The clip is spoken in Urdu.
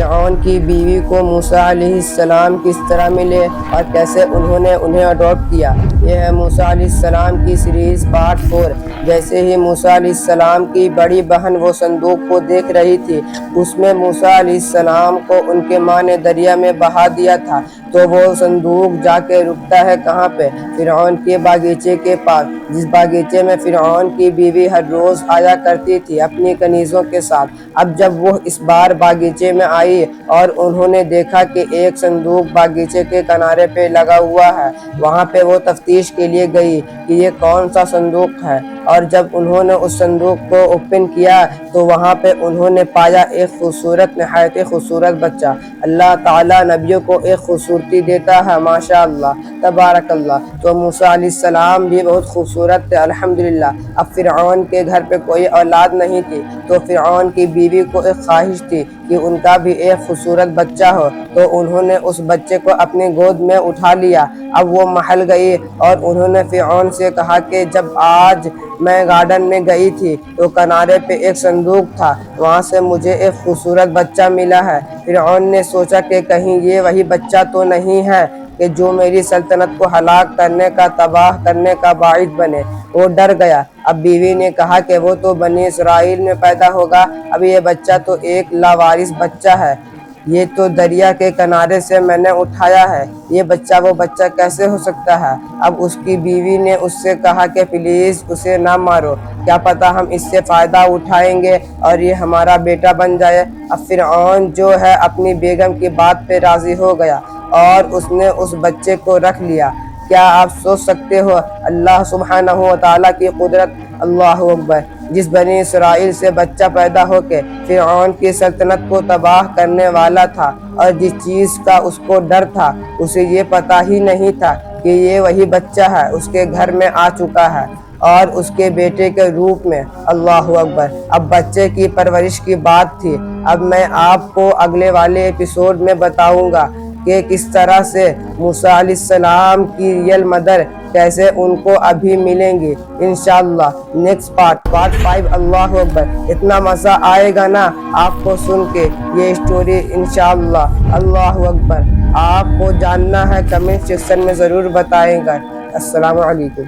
فرعون کی بیوی کو موسیٰ علیہ السلام کس طرح ملے اور کیسے انہوں نے انہیں اڈاپٹ کیا۔ یہ ہے موسیٰ علیہ السلام کی سیریز پارٹ 4۔ جیسے ہی موسیٰ علیہ السلام کی بڑی بہن وہ صندوق کو دیکھ رہی تھی، اس میں موسیٰ علیہ السلام کو ان کے ماں نے دریا میں بہا دیا تھا، تو وہ صندوق جا کے رکتا ہے کہاں پہ؟ فرعون کے باغیچے کے پاس، جس باغیچے میں فرعون کی بیوی ہر روز آیا کرتی تھی اپنی کنیزوں کے ساتھ۔ اب جب وہ اس بار باغیچے میں آئی اور انہوں نے دیکھا کہ ایک صندوق باغیچے کے کنارے پہ لگا ہوا ہے، وہاں پہ وہ تفتیش کے لیے گئی کہ یہ کون سا صندوق ہے، اور جب انہوں نے اس صندوق کو اوپن کیا تو وہاں پہ انہوں نے پایا ایک خوبصورت، نہایت خوبصورت بچہ۔ اللہ تعالیٰ نبیوں کو ایک خوبصورتی دیتا ہے، ماشاءاللہ تبارک اللہ۔ تو موسیٰ علیہ السلام بھی بہت خوبصورت تھے الحمدللہ۔ اب فرعون کے گھر پہ کوئی اولاد نہیں تھی، تو فرعون کی بیوی کو ایک خواہش تھی کہ ان کا بھی ایک خوبصورت بچہ ہو، تو انہوں نے اس بچے کو اپنی گود میں اٹھا لیا۔ اب وہ محل گئی اور انہوں نے فرعون سے کہا کہ جب آج میں گارڈن میں گئی تھی تو کنارے پہ ایک صندوق تھا، وہاں سے مجھے ایک خوبصورت بچہ ملا ہے۔ فرعون نے سوچا کہ کہیں یہ وہی بچہ تو نہیں ہے کہ جو میری سلطنت کو ہلاک کرنے کا، تباہ کرنے کا باعث بنے۔ وہ ڈر گیا۔ اب بیوی نے کہا کہ وہ تو بنی اسرائیل میں پیدا ہوگا، اب یہ بچہ تو ایک لاوارث بچہ ہے، یہ تو دریا کے کنارے سے میں نے اٹھایا ہے، یہ بچہ وہ بچہ کیسے ہو سکتا ہے؟ اب اس کی بیوی نے اس سے کہا کہ پلیز اسے نہ مارو، کیا پتہ ہم اس سے فائدہ اٹھائیں گے اور یہ ہمارا بیٹا بن جائے۔ اب فرعون جو ہے اپنی بیگم کی بات پہ راضی ہو گیا اور اس نے اس بچے کو رکھ لیا۔ کیا آپ سوچ سکتے ہو اللہ سبحانہ و تعالیٰ کی قدرت؟ اللہ اکبر۔ جس بنی اسرائیل سے بچہ پیدا ہو کے فرعون کی سلطنت کو تباہ کرنے والا تھا، اور جس چیز کا اس کو ڈر تھا، اسے یہ پتہ ہی نہیں تھا کہ یہ وہی بچہ ہے، اس کے گھر میں آ چکا ہے اور اس کے بیٹے کے روپ میں۔ اللہ اکبر۔ اب بچے کی پرورش کی بات تھی۔ اب میں آپ کو اگلے والے ایپیسوڈ میں بتاؤں گا کہ کس طرح سے موسیٰ علیہ السلام کی ریئل مدر کیسے ان کو ابھی ملیں گی انشاءاللہ۔ Next part 5۔ اللہ اکبر۔ اتنا مزہ آئے گا نا آپ کو سن کے یہ اسٹوری انشاءاللہ۔ اللہ اکبر۔ آپ کو جاننا ہے کمنٹ سیکشن میں ضرور بتائیں گا۔ السلام علیکم۔